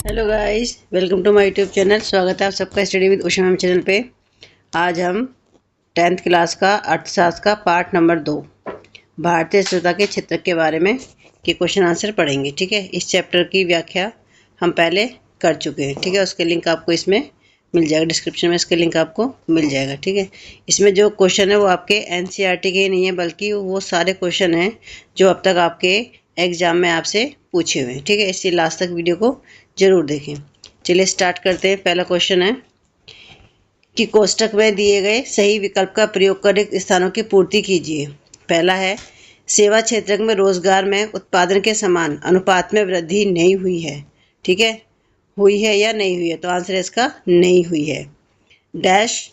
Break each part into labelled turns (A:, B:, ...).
A: Hello guys, welcome to my YouTube channel. स्वागत है आप सबका study with Usha ma'am channel पे। आज हम 10th क्लास का अर्थशास्त्र का पार्ट नंबर 2 भारतीय स्वतंत्रता के क्षेत्र के बारे में के क्वेश्चन आंसर पढ़ेंगे। ठीक है, इस चैप्टर की व्याख्या हम पहले कर चुके हैं। ठीक है, उसके लिंक आपको इसमें मिल जाएगा, डिस्क्रिप्शन में इसके लिंक आपको मिल जाएगा। ठीक है, इसमें जो क्वेश्चन है वो आपके NCERT के ही नहीं है, बल्कि वो सारे क्वेश्चन हैं जो अब तक आपके एग्जाम में आपसे पूछे हुए हैं। ठीक है, इसलिए लास्ट तक वीडियो को जरूर देखें। चलिए स्टार्ट करते हैं। पहला क्वेश्चन है कि कोष्टक में दिए गए सही विकल्प का प्रयोग कर रिक्त स्थानों की पूर्ति कीजिए। पहला है, सेवा क्षेत्र में रोजगार में उत्पादन के समान अनुपात में वृद्धि नहीं हुई है। ठीक है, हुई है या नहीं हुई है? तो आंसर है इसका नहीं हुई है। डैश,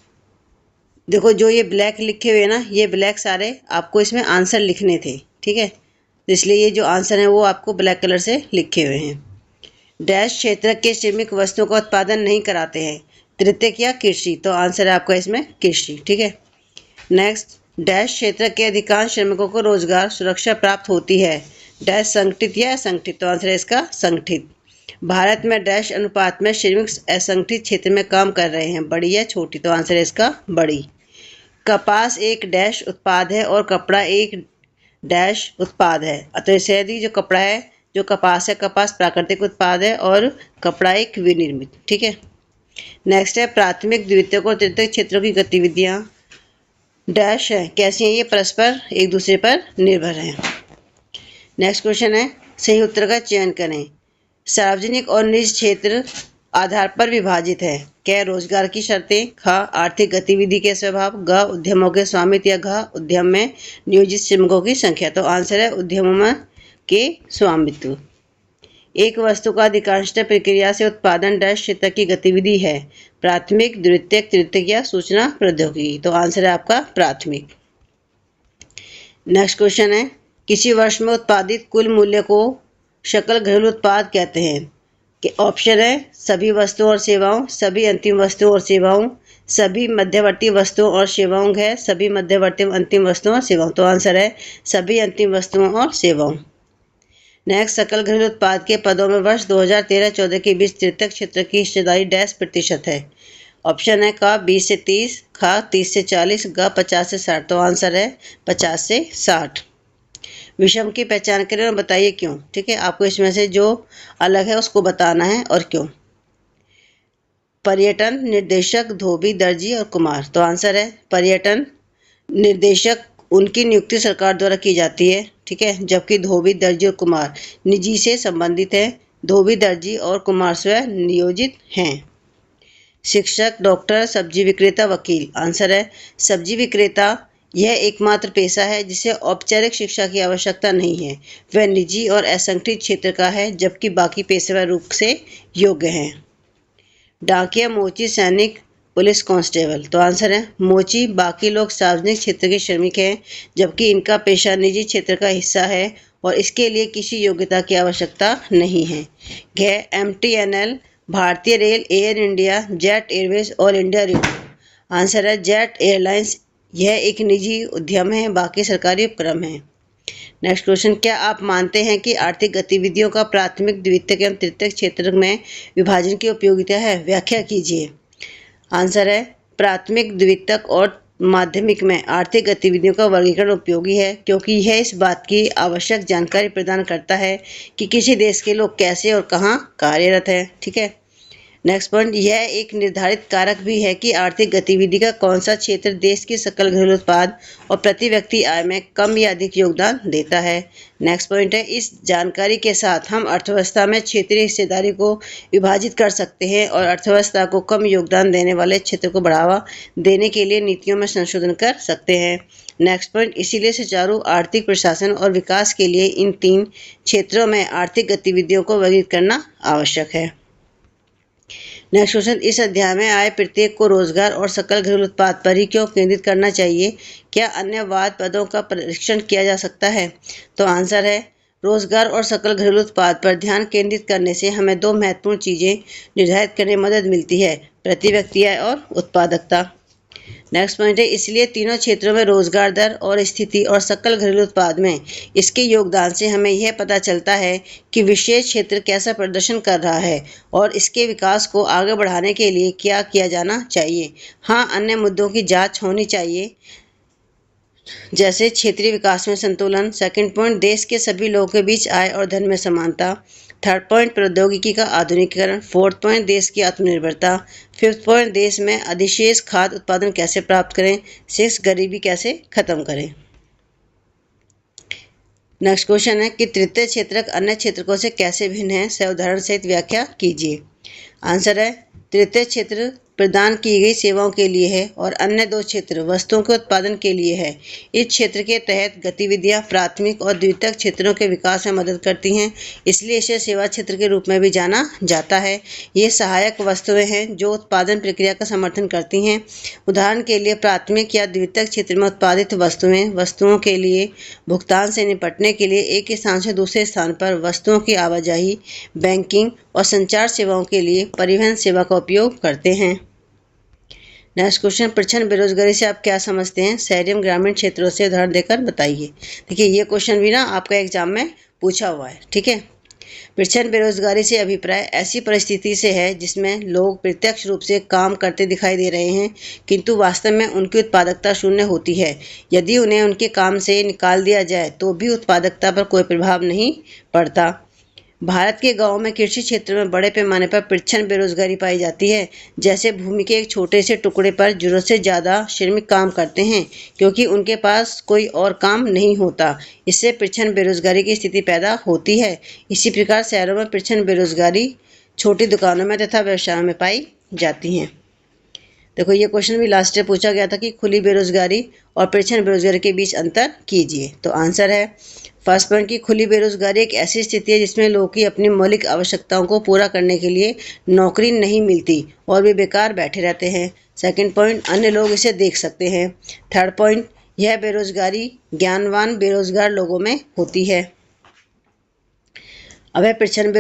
A: देखो जो ये ब्लैक लिखे हुए ना, ये ब्लैक सारे आपको इसमें आंसर लिखने थे। ठीक है, तो इसलिए ये जो आंसर है वो आपको ब्लैक कलर से लिखे हुए हैं। डैश क्षेत्र के श्रमिक वस्तुओं का उत्पादन नहीं कराते हैं, तृतीयक या कृषि? तो आंसर है आपका इसमें कृषि। ठीक है, नेक्स्ट, डैश क्षेत्र के अधिकांश श्रमिकों को रोजगार सुरक्षा प्राप्त होती है, डैश संगठित या असंगठित? तो आंसर है इसका संगठित। भारत में डैश अनुपात में श्रमिक असंगठित क्षेत्र में काम कर रहे हैं, बड़ी या छोटी? तो आंसर है इसका बड़ी। कपास एक डैश उत्पाद है और कपड़ा एक डैश उत्पाद है। तो इससे जो कपड़ा है, जो कपास है, कपास प्राकृतिक उत्पाद है और कपड़ा एक विनिर्मित। ठीक है, नेक्स्ट है, प्राथमिक द्वितीयक और तृतीयक क्षेत्रों की गतिविधियां डैश है, कैसी हैं? ये परस्पर एक दूसरे पर निर्भर है। नेक्स्ट क्वेश्चन है, सही उत्तर का चयन करें। सार्वजनिक और निजी क्षेत्र आधार पर विभाजित है। क्या? रोजगार की शर्तें, ख आर्थिक गतिविधि के स्वभाव, ग उद्यमों के स्वामित्व या घ उद्यम में नियोजित श्रमिकों की संख्या? तो आंसर है उद्यमों में के स्वामित्व। एक वस्तु का अधिकांशतः प्रक्रिया से उत्पादन डैश क्षेत्र की गतिविधि है, प्राथमिक, द्वितीयक, तृतीयक या सूचना प्रौद्योगिकी? तो आंसर है आपका प्राथमिक। नेक्स्ट क्वेश्चन है, किसी वर्ष में उत्पादित कुल मूल्य को सकल घरेलू उत्पाद कहते हैं। कि ऑप्शन है सभी वस्तुओं और सेवाओं, सभी अंतिम वस्तुओं और सेवाओं, सभी मध्यवर्ती वस्तुओं और सेवाओं है, सभी मध्यवर्ती अंतिम वस्तुओं और सेवाओं? तो आंसर है सभी अंतिम वस्तुओं और सेवाओं। नेक्स्ट, सकल घरेलू उत्पाद के पदों में वर्ष 2013-14 के बीच तृतीयक क्षेत्र की हिस्सेदारी डैश प्रतिशत है। ऑप्शन है क 20 से 30, ख 30 से 40, ग 50 से 60? तो आंसर है 50 से 60। विषम की पहचान करें और बताइए क्यों। ठीक है, आपको इसमें से जो अलग है उसको बताना है और क्यों। पर्यटन निर्देशक, धोबी, दर्जी और कुम्हार? तो आंसर है पर्यटन निर्देशक, उनकी नियुक्ति सरकार द्वारा की जाती है। ठीक है, जबकि धोबी, दर्जी और कुम्हार निजी से संबंधित है। धोबी, दर्जी और कुम्हार स्वयं नियोजित हैं। शिक्षक, डॉक्टर, सब्जी विक्रेता, वकील? आंसर है सब्जी विक्रेता यह एकमात्र पेशा है जिसे औपचारिक शिक्षा की आवश्यकता नहीं है, वह निजी और असंगठित क्षेत्र का है, जबकि बाकी पेशेवर रूप से योग्य हैं। डाकिया, मोची, सैनिक, पुलिस कांस्टेबल? तो आंसर है मोची, बाकी लोग सार्वजनिक क्षेत्र के श्रमिक हैं, जबकि इनका पेशा निजी क्षेत्र का हिस्सा है और इसके लिए किसी योग्यता की आवश्यकता नहीं है। MTNL, भारतीय rail, air India, jet Airways और इंडिया रेडियो? आंसर है जेट एयरलाइंस, यह एक निजी उद्यम है, बाकी सरकारी उपक्रम है। नेक्स्ट क्वेश्चन, क्या आप मानते हैं कि आर्थिक गतिविधियों का प्राथमिक, द्वितीयक एवं तृतीयक क्षेत्र में विभाजन की उपयोगिता है? व्याख्या कीजिए। आंसर है प्राथमिक, द्वितीयक और माध्यमिक में आर्थिक गतिविधियों का वर्गीकरण उपयोगी है, क्योंकि यह इस बात की आवश्यक जानकारी प्रदान करता है कि किसी देश के लोग कैसे और कहाँ कार्यरत हैं। ठीक है, नेक्स्ट पॉइंट, यह एक निर्धारित कारक भी है कि आर्थिक गतिविधि का कौन सा क्षेत्र देश की सकल घरेलू उत्पाद और प्रति व्यक्ति आय में कम या अधिक योगदान देता है। नेक्स्ट पॉइंट है, इस जानकारी के साथ हम अर्थव्यवस्था में क्षेत्रीय हिस्सेदारी को विभाजित कर सकते हैं और अर्थव्यवस्था को कम योगदान देने वाले क्षेत्र को बढ़ावा देने के लिए नीतियों में संशोधन कर सकते हैं। नेक्स्ट पॉइंट, इसीलिए सुचारू आर्थिक प्रशासन और विकास के लिए इन 3 क्षेत्रों में आर्थिक गतिविधियों को वर्गीकृत करना आवश्यक है। नेक्स्ट क्वेश्चन, इस अध्याय में आय प्रत्येक को रोजगार और सकल घरेलू उत्पाद पर ही क्यों केंद्रित करना चाहिए? क्या अन्य वाद पदों का परीक्षण किया जा सकता है? तो आंसर है रोजगार और सकल घरेलू उत्पाद पर ध्यान केंद्रित करने से हमें 2 महत्वपूर्ण चीजें निर्धारित करने में मदद मिलती है, प्रति व्यक्ति आय और उत्पादकता। नेक्स्ट पॉइंट है, इसलिए तीनों क्षेत्रों में रोजगार दर और स्थिति और सकल घरेलू उत्पाद में इसके योगदान से हमें यह पता चलता है कि विशेष क्षेत्र कैसा प्रदर्शन कर रहा है और इसके विकास को आगे बढ़ाने के लिए क्या किया जाना चाहिए। हाँ, अन्य मुद्दों की जांच होनी चाहिए, जैसे क्षेत्रीय विकास में संतुलन। सेकंड पॉइंट, देश के सभी लोगों के बीच आय और धन में समानता। थर्ड पॉइंट, प्रौद्योगिकी का आधुनिकीकरण। फोर्थ पॉइंट, देश की आत्मनिर्भरता। फिफ्थ पॉइंट, देश में अधिशेष खाद्य उत्पादन कैसे प्राप्त करें। सिक्स, गरीबी कैसे खत्म करें। नेक्स्ट क्वेश्चन है कि तृतीय क्षेत्रक अन्य क्षेत्रकों से कैसे भिन्न है, से उदाहरण सहित व्याख्या कीजिए। आंसर है, तृतीय क्षेत्र प्रदान की गई सेवाओं के लिए है और अन्य दो क्षेत्र वस्तुओं के उत्पादन के लिए है। इस क्षेत्र के तहत गतिविधियां प्राथमिक और द्वितीयक क्षेत्रों के विकास में मदद करती हैं, इसलिए इसे सेवा क्षेत्र के रूप में भी जाना जाता है। ये सहायक वस्तुएं हैं जो उत्पादन प्रक्रिया का समर्थन करती हैं। उदाहरण के लिए प्राथमिक या द्वितीयक क्षेत्र में उत्पादित वस्तुओं के लिए भुगतान से निपटने के लिए एक स्थान से दूसरे स्थान पर वस्तुओं की आवाजाही, बैंकिंग और संचार सेवाओं के लिए परिवहन सेवा का उपयोग करते हैं। नेक्स्ट क्वेश्चन, प्रच्छन्न बेरोजगारी से आप क्या समझते हैं, शहरी एवं ग्रामीण क्षेत्रों से उदाहरण देकर बताइए। देखिए, ये क्वेश्चन भी ना आपका एग्जाम में पूछा हुआ है। ठीक है, प्रच्छन्न बेरोजगारी से अभिप्राय ऐसी परिस्थिति से है जिसमें लोग प्रत्यक्ष रूप से काम करते दिखाई दे रहे हैं किंतु वास्तव में उनकी उत्पादकता शून्य होती है। यदि उन्हें उनके काम से निकाल दिया जाए तो भी उत्पादकता पर कोई प्रभाव नहीं पड़ता। भारत के गांवों में कृषि क्षेत्र में बड़े पैमाने पर प्रच्छन्न बेरोजगारी पाई जाती है। जैसे भूमि के एक छोटे से टुकड़े पर जरूरत से ज़्यादा श्रमिक काम करते हैं क्योंकि उनके पास कोई और काम नहीं होता। इससे प्रच्छन्न बेरोजगारी की स्थिति पैदा होती है। इसी प्रकार शहरों में प्रच्छन्न बेरोजगारी छोटी दुकानों में तथा व्यवसायों में पाई जाती हैं। देखो, ये क्वेश्चन भी लास्ट में पूछा गया था कि खुली बेरोजगारी और प्रच्छन्न बेरोजगारी के बीच अंतर कीजिए। तो आंसर है, फर्स्ट पॉइंट की खुली बेरोजगारी एक ऐसी स्थिति है जिसमें लोगों की अपनी मौलिक आवश्यकताओं को पूरा करने के लिए नौकरी नहीं मिलती और वे बेकार बैठे रहते हैं। सेकंड पॉइंट, अन्य लोग इसे देख सकते हैं। थर्ड पॉइंट, यह बेरोजगारी ज्ञानवान बेरोजगार लोगों में होती है। अब है प्रच्छन्न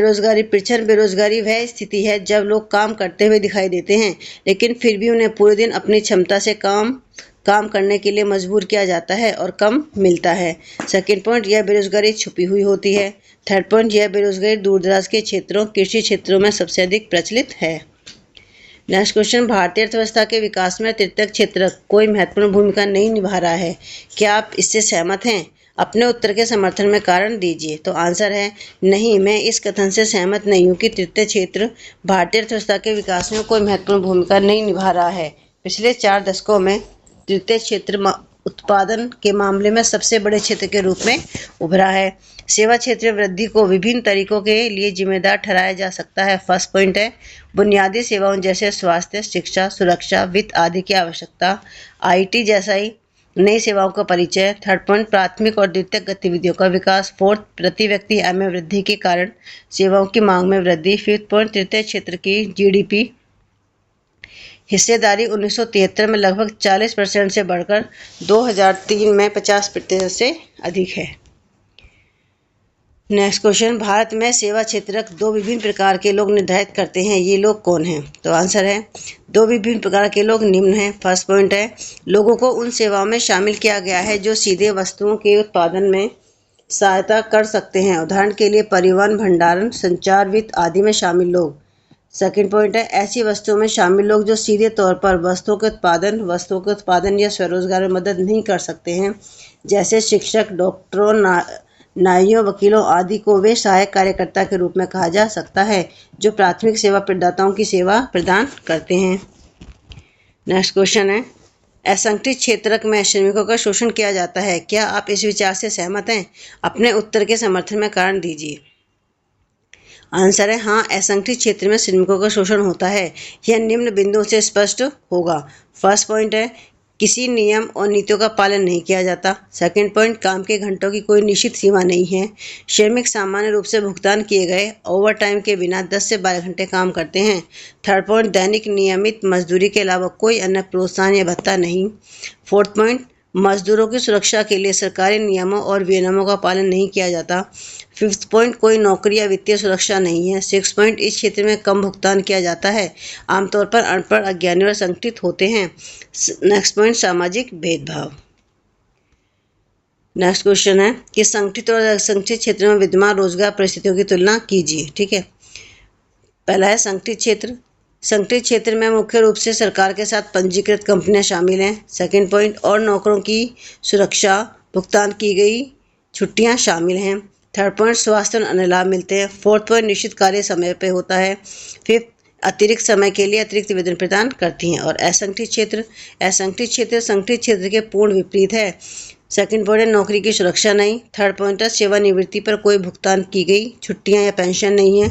A: बेरोजगारी वह स्थिति है जब लोग काम करते हुए दिखाई देते हैं लेकिन फिर भी उन्हें पूरे दिन अपनी क्षमता से काम करने के लिए मजबूर किया जाता है और कम मिलता है। सेकंड पॉइंट, यह बेरोजगारी छुपी हुई होती है। थर्ड पॉइंट, यह बेरोजगारी दूरदराज के क्षेत्रों कृषि क्षेत्रों में सबसे अधिक प्रचलित है। नेक्स्ट क्वेश्चन, भारतीय अर्थव्यवस्था के विकास में तृतीयक क्षेत्र कोई महत्वपूर्ण भूमिका नहीं निभा रहा है, क्या आप इससे सहमत हैं? अपने उत्तर के समर्थन में कारण दीजिए। तो आंसर है, नहीं, मैं इस कथन से सहमत नहीं हूँ कि तृतीय क्षेत्र भारतीय अर्थव्यवस्था के विकास में कोई महत्वपूर्ण भूमिका नहीं निभा रहा है। पिछले 4 दशकों में तृतीय क्षेत्र उत्पादन के मामले में सबसे बड़े क्षेत्र के रूप में उभरा है। सेवा क्षेत्र में वृद्धि को विभिन्न तरीकों के लिए जिम्मेदार ठहराया जा सकता है। फर्स्ट पॉइंट है, बुनियादी सेवाओं जैसे स्वास्थ्य, शिक्षा, सुरक्षा, वित्त आदि की आवश्यकता, आईटी जैसा ही नई सेवाओं का परिचय। थर्ड पॉइंट, प्राथमिक और द्वितीयक गतिविधियों का विकास। फोर्थ, प्रति व्यक्ति आय में वृद्धि के कारण सेवाओं की मांग में वृद्धि। फिफ्थ पॉइंट, तृतीय क्षेत्र की जीडीपी हिस्सेदारी 1973 में लगभग 40% से बढ़कर 2003 में 50% से अधिक है। नेक्स्ट क्वेश्चन, भारत में सेवा क्षेत्रक 2 विभिन्न प्रकार के लोग निर्धारित करते हैं, ये लोग कौन हैं? तो आंसर है, 2 विभिन्न प्रकार के लोग निम्न हैं। फर्स्ट पॉइंट है, लोगों को उन सेवाओं में शामिल किया गया है जो सीधे वस्तुओं के उत्पादन में सहायता कर सकते हैं। उदाहरण के लिए परिवहन, भंडारण, संचार, वित्त आदि में शामिल लोग। सेकंड पॉइंट है, ऐसी वस्तुओं में शामिल लोग जो सीधे तौर पर वस्तुओं के उत्पादन या स्वरोजगार में मदद नहीं कर सकते हैं, जैसे शिक्षक, डॉक्टरों, नाइयों, वकीलों आदि को वे सहायक कार्यकर्ता के रूप में कहा जा सकता है जो प्राथमिक सेवा प्रदाताओं की सेवा प्रदान करते हैं। नेक्स्ट क्वेश्चन है, असंगठित क्षेत्रक में श्रमिकों का शोषण किया जाता है, क्या आप इस विचार से सहमत हैं? अपने उत्तर के समर्थन में कारण दीजिए। आंसर है, हाँ, असंगठित क्षेत्र में श्रमिकों का शोषण होता है। यह निम्न बिंदुओं से स्पष्ट होगा। फर्स्ट पॉइंट है, किसी नियम और नीतियों का पालन नहीं किया जाता। सेकंड पॉइंट, काम के घंटों की कोई निश्चित सीमा नहीं है। श्रमिक सामान्य रूप से भुगतान किए गए ओवर टाइम के बिना 10 से 12 घंटे काम करते हैं। थर्ड पॉइंट, दैनिक नियमित मजदूरी के अलावा कोई अन्य प्रोत्साहन या भत्ता नहीं। फोर्थ पॉइंट, मजदूरों की सुरक्षा के लिए सरकारी नियमों और विनियमों का पालन नहीं किया जाता। 5th पॉइंट, कोई नौकरी या वित्तीय सुरक्षा नहीं है। 6 पॉइंट, इस क्षेत्र में कम भुगतान किया जाता है। आमतौर पर अनपढ़, अज्ञानी और संगठित होते हैं। नेक्स्ट पॉइंट, सामाजिक भेदभाव। नेक्स्ट क्वेश्चन है कि संगठित और असंगठित क्षेत्र में विद्यमान रोजगार परिस्थितियों की तुलना कीजिए। ठीक है, पहला है संगठित क्षेत्र। संगठित क्षेत्र में मुख्य रूप से सरकार के साथ पंजीकृत कंपनियां शामिल हैं। सेकंड पॉइंट, और नौकरों की सुरक्षा, भुगतान की गई छुट्टियां शामिल हैं। थर्ड पॉइंट, स्वास्थ्य और अन्य लाभ मिलते हैं। फोर्थ पॉइंट, निश्चित कार्य समय पे होता है। फिफ्थ, अतिरिक्त समय के लिए अतिरिक्त वेतन प्रदान करती हैं। और असंगठित क्षेत्र, असंगठित क्षेत्र संगठित क्षेत्र के पूर्ण विपरीत है। सेकंड पॉइंट है, नौकरी की सुरक्षा नहीं। थर्ड पॉइंट है, सेवानिवृत्ति पर कोई भुगतान की गई छुट्टियां या पेंशन नहीं है।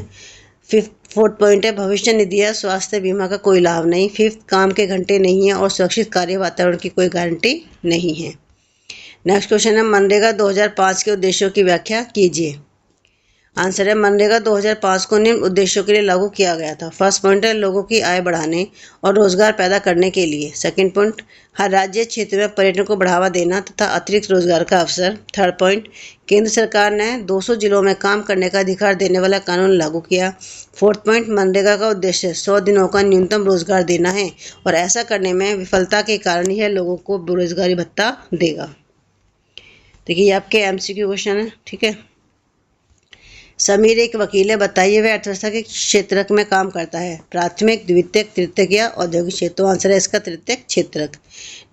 A: फोर्थ पॉइंट है, भविष्य निधि या स्वास्थ्य बीमा का कोई लाभ नहीं। फिफ्थ, काम के घंटे नहीं है और सुरक्षित कार्य वातावरण की कोई गारंटी नहीं है। नेक्स्ट क्वेश्चन है, मनरेगा 2005 के उद्देश्यों की व्याख्या कीजिए। आंसर है, मनरेगा 2005 को निम्न उद्देश्यों के लिए लागू किया गया था। फर्स्ट पॉइंट है, लोगों की आय बढ़ाने और रोजगार पैदा करने के लिए। सेकंड पॉइंट, हर राज्य क्षेत्र में पर्यटन को बढ़ावा देना तथा अतिरिक्त रोजगार का अवसर। थर्ड पॉइंट, केंद्र सरकार ने 200 जिलों में काम करने का अधिकार देने वाला कानून लागू किया। फोर्थ पॉइंट, मनरेगा का उद्देश्य 100 दिनों का न्यूनतम रोजगार देना है और ऐसा करने में विफलता के कारण यह लोगों को बेरोजगारी भत्ता देगा। देखिए, ये आपके MCQ क्वेश्चन है। ठीक है, समीर एक वकील है, बताइए वह अर्थव्यवस्था के क्षेत्रक में काम करता है। प्राथमिक, द्वितीयक, तृतीयक या औद्योगिक क्षेत्र। तो आंसर है इसका तृतीयक क्षेत्रक।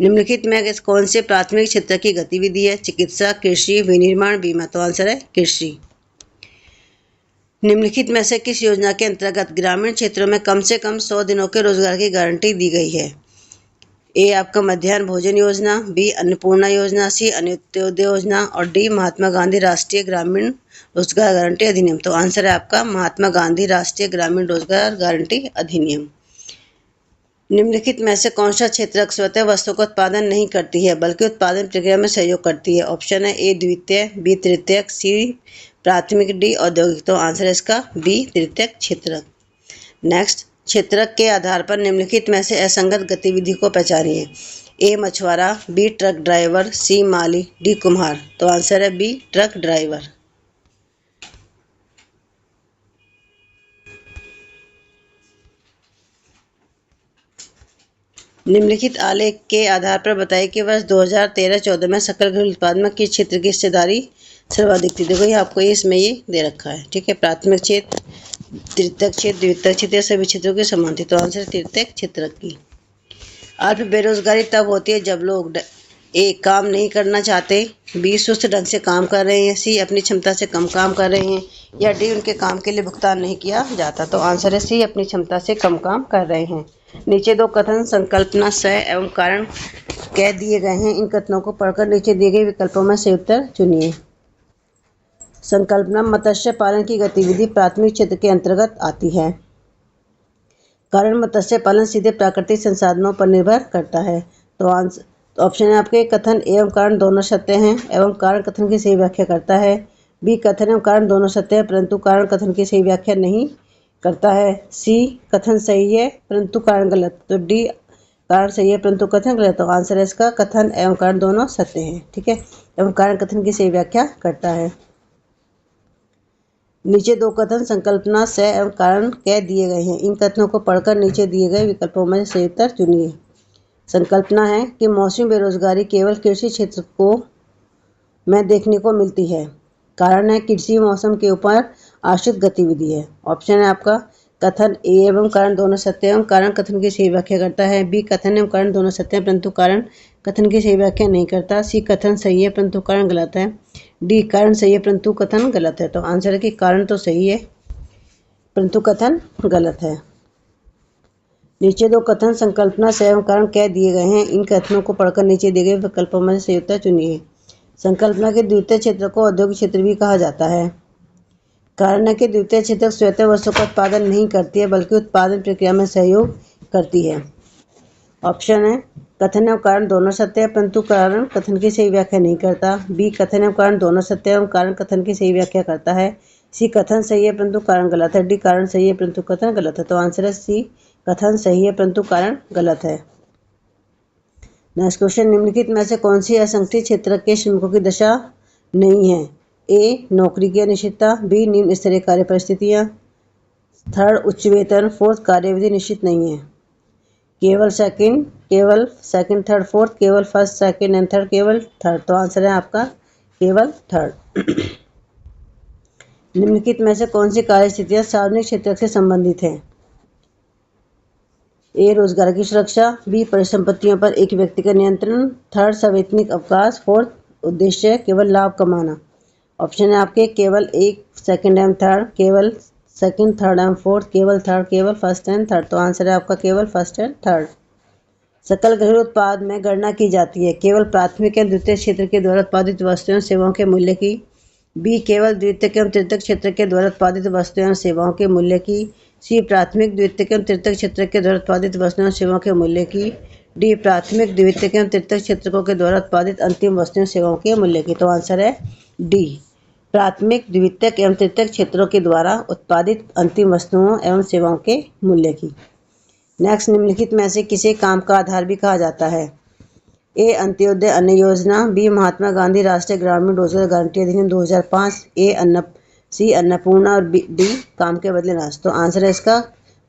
A: निम्नलिखित में कौन से प्राथमिक क्षेत्र की गतिविधि है? चिकित्सा, कृषि, विनिर्माण, बीमा। तो आंसर है कृषि। निम्नलिखित में से किस योजना के अंतर्गत ग्रामीण क्षेत्रों में कम से कम 100 दिनों के रोजगार की गारंटी दी गई है? ए आपका मध्याह्न भोजन योजना, बी अन्नपूर्णा योजना, सी अन्त्योदय योजना और डी महात्मा गांधी राष्ट्रीय ग्रामीण रोजगार गारंटी अधिनियम। तो आंसर है आपका महात्मा गांधी राष्ट्रीय ग्रामीण रोजगार गारंटी अधिनियम। निम्नलिखित में से कौन सा क्षेत्र स्वतः वस्तु का उत्पादन नहीं करती है बल्कि उत्पादन प्रक्रिया में सहयोग करती है? ऑप्शन है, ए द्वितीय, बी तृतीयक, सी प्राथमिक, डी औद्योगिक। तो आंसर है इसका बी तृतीयक क्षेत्रक। नेक्स्ट, क्षेत्रक के आधार पर निम्नलिखित में से असंगत गतिविधि को पहचानिए। ए मछुआरा, बी ट्रक ड्राइवर, सी माली, डी कुम्हार। तो आंसर है बी ट्रक ड्राइवर। निम्नलिखित आलेख के आधार पर बताइए कि वर्ष 2013-14 में सकल घरेलू उत्पाद में किस क्षेत्र की हिस्सेदारी सर्वाधिक थी? देखो, ये आपको इसमें ये दे रखा है। ठीक है, प्राथमिक क्षेत्र, तृतीयक क्षेत्र, द्वितीयक क्षेत्र, सभी क्षेत्रों के समान थी। तो आंसर तृतीयक क्षेत्र की। अल्प बेरोजगारी तब होती है जब लोग ए काम नहीं करना चाहते, बी सुस्त ढंग से काम कर रहे हैं, सी अपनी क्षमता से कम काम कर रहे हैं या डी उनके काम के लिए भुगतान नहीं किया जाता। तो आंसर है सी अपनी क्षमता से कम काम कर रहे हैं। नीचे दो कथन संकल्पना सह एवं कारण कह दिए गए हैं। इन कथनों को पढ़कर नीचे दिए गए विकल्पों में से उत्तर चुनिए। संकल्पना, मत्स्य पालन की गतिविधि प्राथमिक क्षेत्र के अंतर्गत आती है। कारण, मत्स्य पालन सीधे प्राकृतिक संसाधनों पर निर्भर करता है। तो आंसर ऑप्शन है आपके, कथन एवं कारण दोनों सत्य हैं एवं कारण कथन की सही व्याख्या करता है। बी, कथन एवं कारण दोनों सत्य है परंतु कारण कथन की सही व्याख्या नहीं करता है। सी, कथन सही है परंतु कारण गलत। तो डी, कारण सही है परंतु कथन गलत। तो आंसर है इसका कथन एवं कारण दोनों सत्य हैं। ठीक है, एवं कारण कथन की सही व्याख्या करता है। नीचे दो कथन संकल्पना से एवं कारण कह दिए गए हैं। इन कथनों को पढ़कर नीचे दिए गए विकल्पों में से उत्तर चुनिए। संकल्पना है कि मौसमी बेरोजगारी केवल कृषि क्षेत्र को में देखने को मिलती है। कारण है, कृषि मौसम के ऊपर आश्रित गतिविधि है। ऑप्शन है आपका, कथन ए एवं कारण दोनों सत्य एवं कारण कथन की सही व्याख्या करता है। बी, कथन एवं कारण दोनों सत्य है परंतु कारण कथन की सही व्याख्या नहीं करता। सी, कथन सही है परंतु कारण गलत है। डी, कारण सही है परंतु कथन गलत है। तो आंसर है कि कारण तो सही है परंतु कथन गलत है। नीचे दो कथन संकल्पना से एवं कारण कह दिए गए हैं। इन कथनों को पढ़कर नीचे दिए गए विकल्पों में से उत्तर चुनिए। संकल्पना के द्वितीय क्षेत्र को औद्योगिक क्षेत्र भी कहा जाता है। कारण है कि द्वितीय क्षेत्र स्वतः वस्तु का उत्पादन नहीं करती है बल्कि उत्पादन प्रक्रिया में सहयोग करती है। ऑप्शन है, कथन एवं कारण दोनों सत्य है परंतु कारण कथन की सही व्याख्या नहीं करता। बी, कथन एवं कारण दोनों सत्य एवं कारण कथन की सही व्याख्या करता है। सी, कथन सही है परंतु कारण गलत है। डी, कारण सही है परंतु कथन गलत है। तो आंसर है सी, कथन सही है परंतु कारण गलत है। नेक्स्ट क्वेश्चन, निम्नलिखित में से कौन सी असंगठित क्षेत्र के श्रमिकों की दशा नहीं है? ए. नौकरी की अनिश्चितता, बी. निम्न स्तरीय कार्य परिस्थितियाँ, थर्ड उच्च वेतन, फोर्थ कार्यविधि निश्चित नहीं है। केवल सेकंड थर्ड फोर्थ, केवल फर्स्ट सेकंड एंड थर्ड, केवल थर्ड। तो आंसर है आपका केवल थर्ड। निम्नलिखित में से कौन सी कार्य स्थितियाँ सार्वजनिक क्षेत्र से संबंधित हैं? ए. रोजगार की सुरक्षा, बी. परिसंपत्तियों पर एक व्यक्ति का नियंत्रण, थर्ड सवैतनिक अवकाश, फोर्थ उद्देश्य केवल लाभ कमाना। ऑप्शन है आपके केवल एक, सेकंड एंड थर्ड, केवल सेकंड थर्ड एंड फोर्थ, केवल थर्ड, केवल फर्स्ट एंड थर्ड। तो आंसर है आपका केवल फर्स्ट एंड थर्ड। सकल घरेलू उत्पाद में गणना की जाती है केवल प्राथमिक एवं द्वितीय क्षेत्र के द्वारा उत्पादित वस्तुओं एवं सेवाओं के मूल्य की, बी. केवल द्वितीयक एवं तृतीयक क्षेत्र के द्वारा उत्पादित वस्तुओं एवं सेवाओं के मूल्य की, सी. प्राथमिक द्वितीयक एवं तृतीयक क्षेत्र के द्वारा उत्पादित वस्तुओं एवं सेवाओं के मूल्य की, डी. प्राथमिक द्वितीयक एवं तृतीयक क्षेत्रों के द्वारा उत्पादित अंतिम वस्तुओं एवं सेवाओं के मूल्य की। तो आंसर है डी. प्राथमिक द्वितीयक एवं तृतीयक क्षेत्रों के द्वारा उत्पादित अंतिम वस्तुओं एवं सेवाओं के मूल्य की। नेक्स्ट, निम्नलिखित में से किसे काम का आधार भी कहा जाता है? ए. अंत्योदय अन्न योजना, बी. महात्मा गांधी राष्ट्रीय ग्रामीण रोजगार गारंटी अधिनियम 2005, सी. अन्नपूर्णा और डी. काम के बदले नाश। तो आंसर है इसका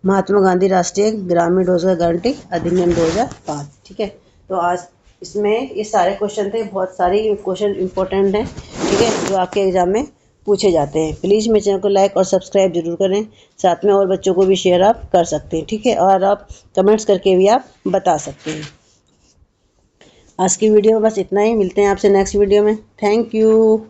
A: महात्मा गांधी राष्ट्रीय ग्रामीण रोजगार गारंटी अधिनियम 2005। ठीक है, तो आज इसमें ये सारे क्वेश्चन थे, बहुत सारे क्वेश्चन इंपॉर्टेंट हैं, ठीक है, जो आपके एग्जाम में पूछे जाते हैं। प्लीज़ मेरे चैनल को लाइक और सब्सक्राइब जरूर करें, साथ में और बच्चों को भी शेयर आप कर सकते हैं। ठीक है, और आप कमेंट्स करके भी आप बता सकते हैं। आज की वीडियो में बस इतना ही, मिलते हैं आपसे नेक्स्ट वीडियो में। Thank you.